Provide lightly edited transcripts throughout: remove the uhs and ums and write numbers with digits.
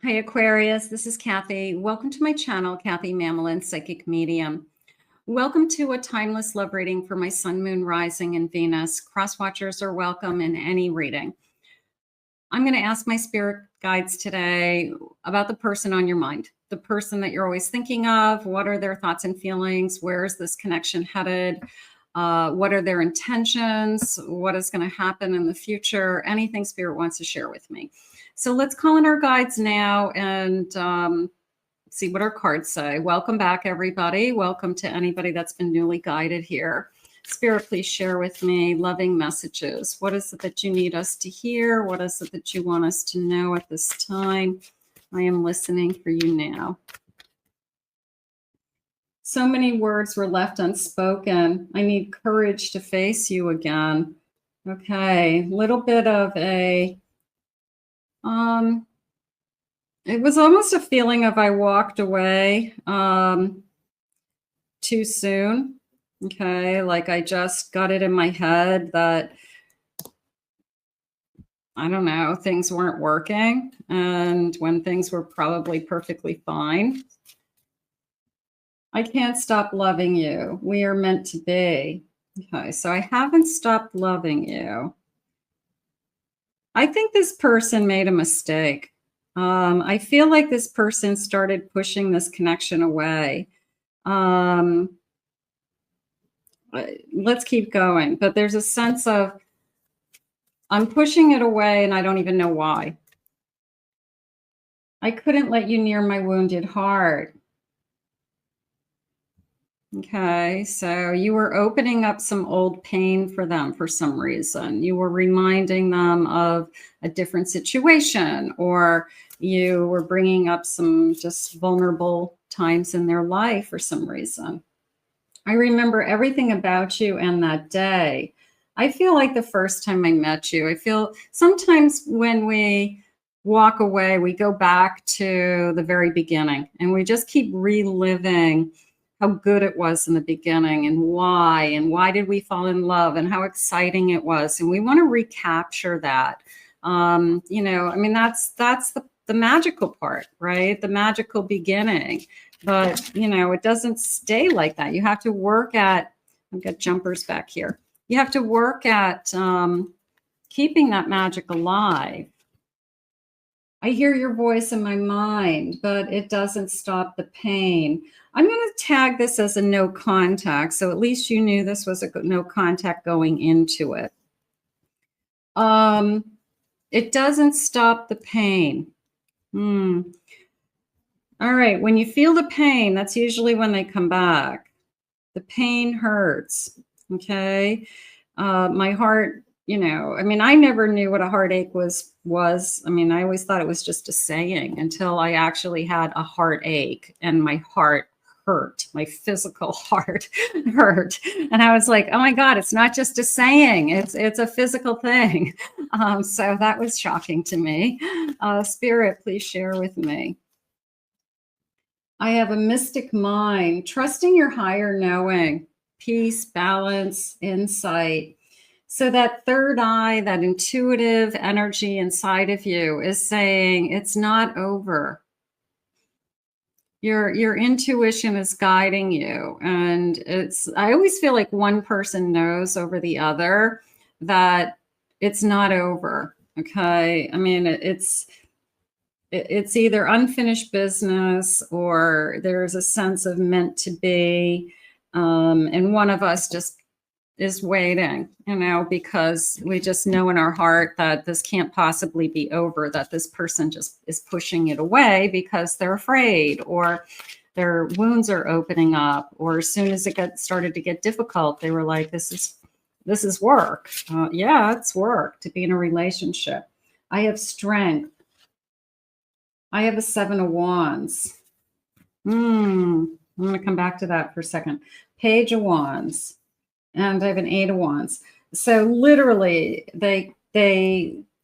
Hi, Aquarius. This is Kathy. Welcome to my channel, Kathy Mamolen, Psychic Medium. Welcome to a timeless love reading for my Sun, Moon, Rising, and Venus. Cross-watchers are welcome in any reading. I'm going to ask my spirit guides today about the person on your mind, the person that you're always thinking of. What are their thoughts and feelings? Where is this connection headed? What are their intentions? What is going to happen in the future? Anything spirit wants to share with me. So let's call in our guides now and see what our cards say. Welcome back, everybody. Welcome to anybody that's been newly guided here. Spirit, please share with me loving messages. What is it that you need us to hear? What is it that you want us to know at this time? I am listening for you now. So many words were left unspoken. I need courage to face you again. Okay, little bit of a it was almost a feeling of I walked away too soon. Okay, like I just got it in my head that, I don't know, things weren't working, and when things were probably perfectly fine. I can't stop loving you. We are meant to be. Okay, so I haven't stopped loving you. I think this person made a mistake. I feel like this person started pushing this connection away. Let's keep going. But there's a sense of, I'm pushing it away and I don't even know why. I couldn't let you near my wounded heart. Okay, so you were opening up some old pain for them for some reason. You were reminding them of a different situation, or you were bringing up some just vulnerable times in their life for some reason. I remember everything about you and that day. I feel like the first time I met you, I feel sometimes when we walk away, we go back to the very beginning and we just keep reliving how good it was in the beginning and why did we fall in love and how exciting it was. And we want to recapture that. You know, I mean, that's the magical part, right? The magical beginning. But, you know, it doesn't stay like that. You have to work at, I've got jumpers back here. You have to work at keeping that magic alive. I hear your voice in my mind, but it doesn't stop the pain. I'm going to tag this as a no contact. So at least you knew this was a no contact going into it. It doesn't stop the pain. All right. When you feel the pain, that's usually when they come back. The pain hurts. Okay. My heart, you know, I mean, I never knew what a heartache was. I mean, I always thought it was just a saying until I actually had a heartache and my heart hurt. My physical heart hurt. And I was like, oh my God, it's not just a saying. It's a physical thing. So that was shocking to me. Spirit, please share with me. I have a mystic mind, trusting your higher knowing, peace, balance, insight. So that third eye, that intuitive energy inside of you is saying it's not over. Your intuition is guiding you. And I always feel like one person knows over the other that it's not over. Okay. I mean, it's either unfinished business or there's a sense of meant to be. And one of us just is waiting, you know, because we just know in our heart that this can't possibly be over, that this person just is pushing it away because they're afraid or their wounds are opening up, or as soon as it started to get difficult, they were like, this is work. Yeah, it's work to be in a relationship. I have strength. I have a 7 of Wands. I'm going to come back to that for a second. Page of Wands. And I have an 8 of Wands. So literally, they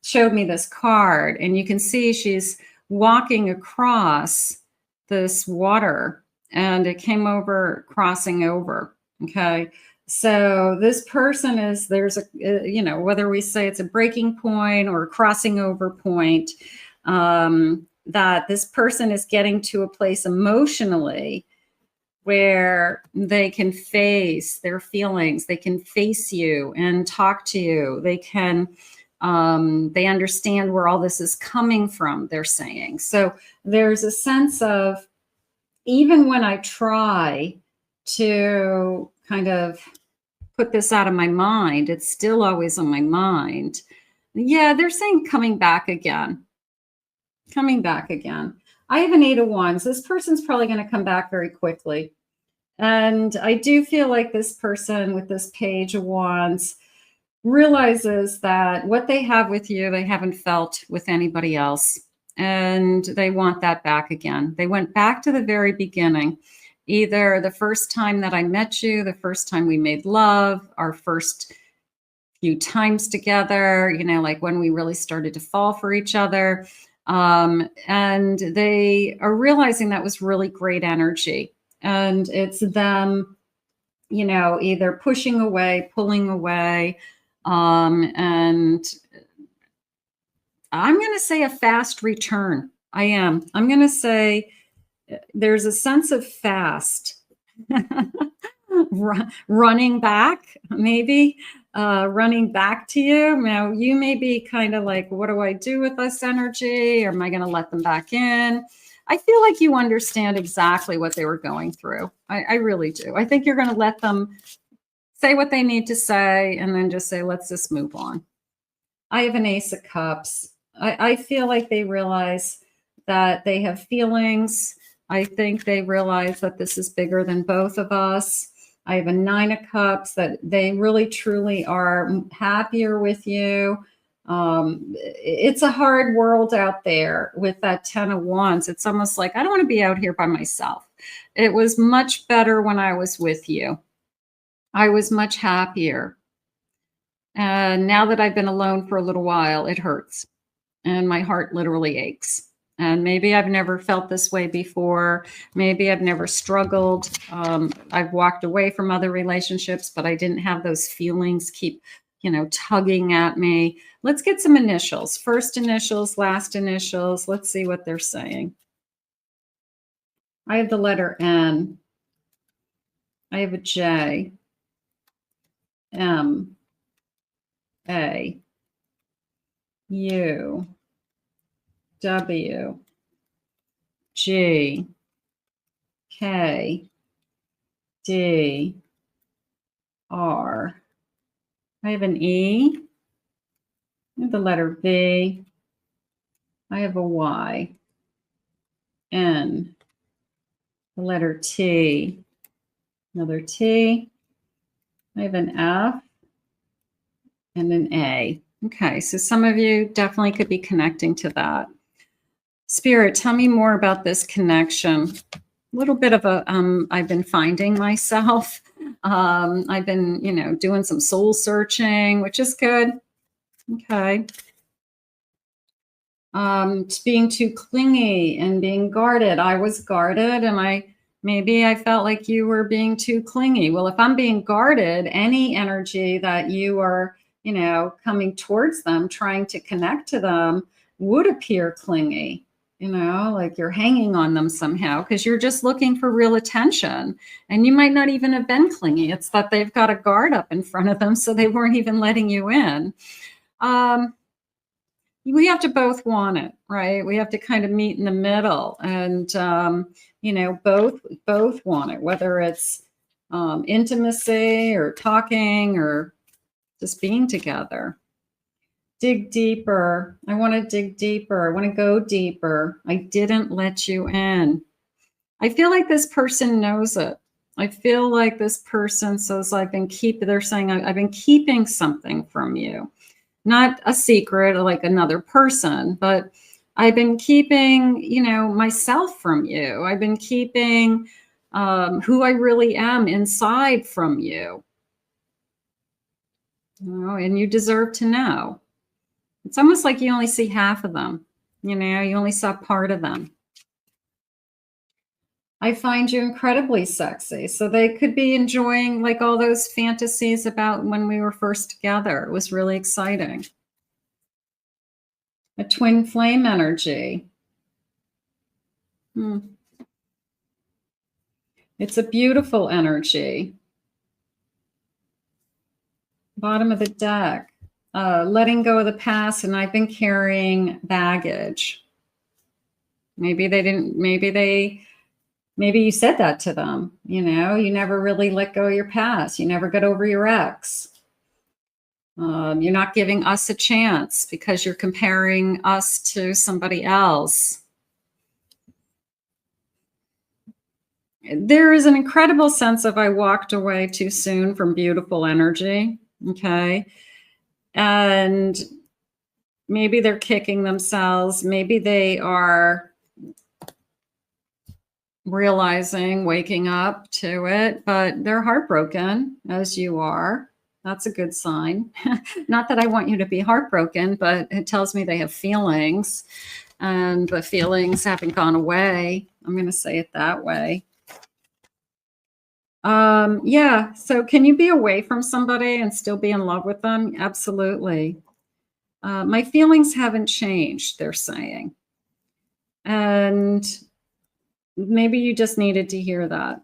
showed me this card, and you can see she's walking across this water, and it came over, crossing over. Okay. So this person there's a, you know, whether we say it's a breaking point or a crossing over point, that this person is getting to a place emotionally where they can face their feelings, they can face you and talk to you. They can, they understand where all this is coming from, they're saying. So there's a sense of, even when I try to kind of put this out of my mind, it's still always on my mind. Yeah, they're saying coming back again. Coming back again. I have an 8 of Wands. This person's probably going to come back very quickly. And I do feel like this person with this Page of Wands realizes that what they have with you, they haven't felt with anybody else. And they want that back again. They went back to the very beginning. Either the first time that I met you, the first time we made love, our first few times together, you know, like when we really started to fall for each other. And they are realizing that was really great energy. And it's them, you know, either pushing away, pulling away. And I'm going to say a fast return. I am. I'm going to say there's a sense of fast running back, maybe running back to you. Now, you may be kind of like, what do I do with this energy? Or am I going to let them back in? I feel like you understand exactly what they were going through. I really do. I think you're going to let them say what they need to say and then just say, let's just move on. I have an Ace of Cups. I feel like they realize that they have feelings. I think they realize that this is bigger than both of us. I have a 9 of Cups, that they really truly are happier with you. It's a hard world out there with that 10 of Wands. It's almost like, I don't want to be out here by myself. It was much better when I was with you. I was much happier. And now that I've been alone for a little while, it hurts. And my heart literally aches. And maybe I've never felt this way before. Maybe I've never struggled. I've walked away from other relationships, but I didn't have those feelings keep, you know, tugging at me. Let's get some initials. First initials, last initials. Let's see what they're saying. I have the letter N. I have a J. M. A. U. W. G. K. D. R. I have an E. I have the letter V. I have a Y. N. The letter T. Another T. I have an F and an A. Okay, so some of you definitely could be connecting to that. Spirit, tell me more about this connection. A little bit of a, I've been finding myself. I've been, you know, doing some soul searching, which is good. Okay. Being too clingy and being guarded. I was guarded and maybe I felt like you were being too clingy. Well, if I'm being guarded, any energy that you are, you know, coming towards them, trying to connect to them would appear clingy, you know, like you're hanging on them somehow because you're just looking for real attention. And you might not even have been clingy. It's that they've got a guard up in front of them, so they weren't even letting you in. We have to both want it, right? We have to kind of meet in the middle and, you know, both want it, whether it's intimacy or talking or just being together. Dig deeper. I want to dig deeper. I want to go deeper. I didn't let you in. I feel like this person knows it. I feel like this person says, they're saying, I've been keeping something from you. Not a secret like another person, but I've been keeping, you know, myself from you. I've been keeping who I really am inside from you. Oh, and you deserve to know. It's almost like you only see half of them. You know, you only saw part of them. I find you incredibly sexy. So they could be enjoying like all those fantasies about when we were first together. It was really exciting. A twin flame energy. Hmm. It's a beautiful energy. Bottom of the deck. Letting go of the past, and I've been carrying baggage. Maybe they didn't, maybe you said that to them. You know, you never really let go of your past. You never got over your ex. You're not giving us a chance because you're comparing us to somebody else. There is an incredible sense of I walked away too soon from beautiful energy. Okay. And maybe they're kicking themselves. Maybe they are realizing, waking up to it, but they're heartbroken, as you are. That's a good sign. Not that I want you to be heartbroken, but it tells me they have feelings, and the feelings haven't gone away. I'm going to say it that way. Yeah. So can you be away from somebody and still be in love with them? Absolutely. My feelings haven't changed, they're saying. And maybe you just needed to hear that.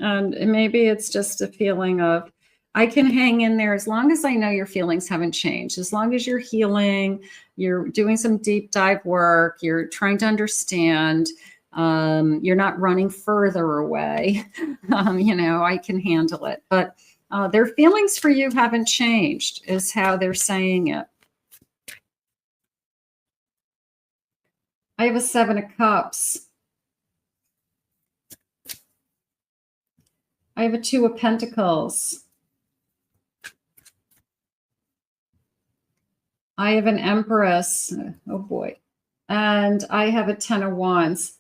And maybe it's just a feeling of, I can hang in there as long as I know your feelings haven't changed. As long as you're healing, you're doing some deep dive work, you're trying to understand, you're not running further away. You know, I can handle it. But their feelings for you haven't changed, is how they're saying it. I have a 7 of Cups. I have a 2 of Pentacles. I have an Empress. Oh boy. And I have a 10 of Wands.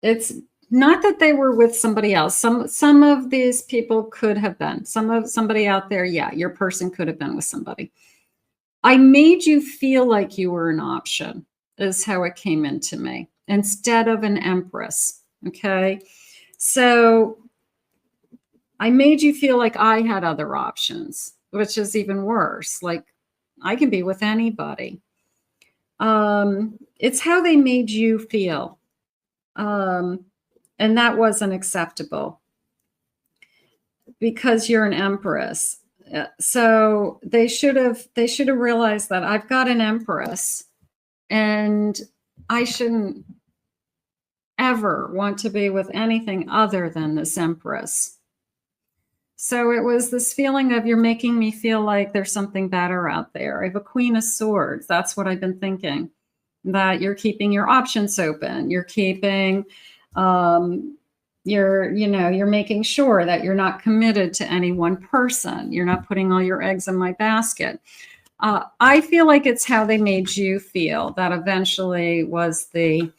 It's not that they were with somebody else. Some of these people could have been. Somebody out there, yeah, your person could have been with somebody. I made you feel like you were an option, is how it came into me, instead of an Empress. Okay. So I made you feel like I had other options, which is even worse. Like, I can be with anybody. It's how they made you feel. And that wasn't acceptable because you're an Empress. So they should have realized that I've got an Empress, and I shouldn't ever want to be with anything other than this Empress. So it was this feeling of, you're making me feel like there's something better out there. I have a Queen of Swords. That's what I've been thinking, that you're keeping your options open. You're keeping, you're making sure that you're not committed to any one person. You're not putting all your eggs in my basket. I feel like it's how they made you feel. That eventually was the,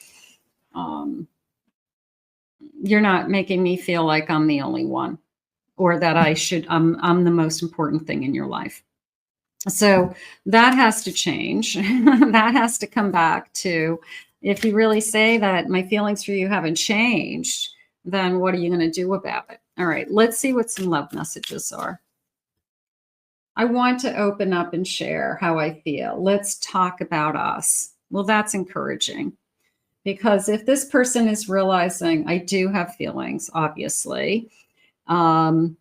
you're not making me feel like I'm the only one, or that I'm the most important thing in your life. So that has to change. That has to come back to, if you really say that my feelings for you haven't changed, then what are you going to do about it? All right, let's see what some love messages are. I want to open up and share how I feel. Let's talk about us. Well, that's encouraging, because if this person is realizing I do have feelings, obviously, I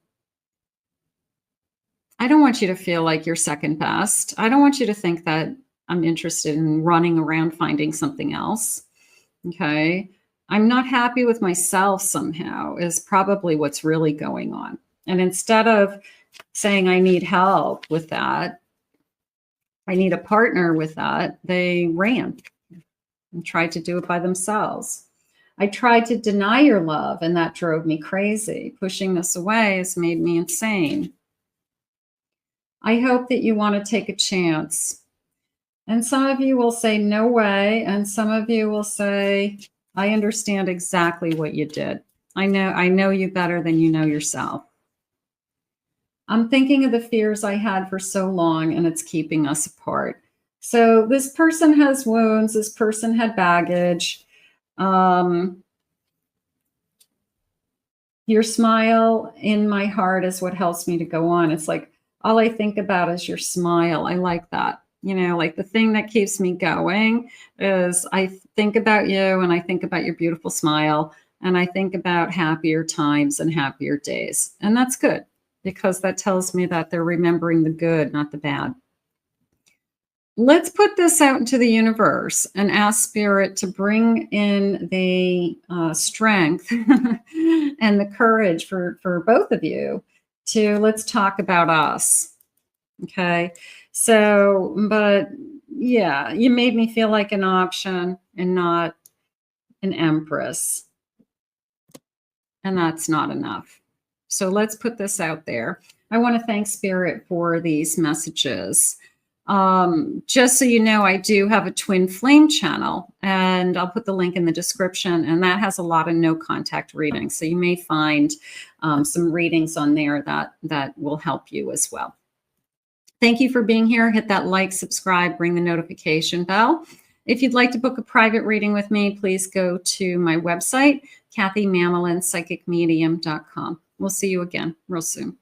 don't want you to feel like you're second best. I don't want you to think that I'm interested in running around finding something else. Okay. I'm not happy with myself somehow, is probably what's really going on. And instead of saying I need help with that, I need a partner with that, they ran and tried to do it by themselves. I tried to deny your love, and that drove me crazy. Pushing this away has made me insane. I hope that you want to take a chance. And some of you will say, no way. And some of you will say, I understand exactly what you did. I know you better than you know yourself. I'm thinking of the fears I had for so long, and it's keeping us apart. So this person has wounds. This person had baggage. Your smile in my heart is what helps me to go on. It's like, all I think about is your smile. I like that. You know, like the thing that keeps me going is I think about you and I think about your beautiful smile and I think about happier times and happier days. And that's good because that tells me that they're remembering the good, not the bad. Let's put this out into the universe and ask Spirit to bring in the strength and the courage for both of you to let's talk about us. Okay. So, but yeah, you made me feel like an option and not an empress. And that's not enough. So let's put this out there. I want to thank Spirit for these messages. Just so you know, I do have a twin flame channel and I'll put the link in the description, and that has a lot of no contact readings. So you may find some readings on there that will help you as well. Thank you for being here. Hit that like, subscribe, ring the notification bell. If you'd like to book a private reading with me, please go to my website, KathyMamolenPsychicMedium.com. We'll see you again real soon.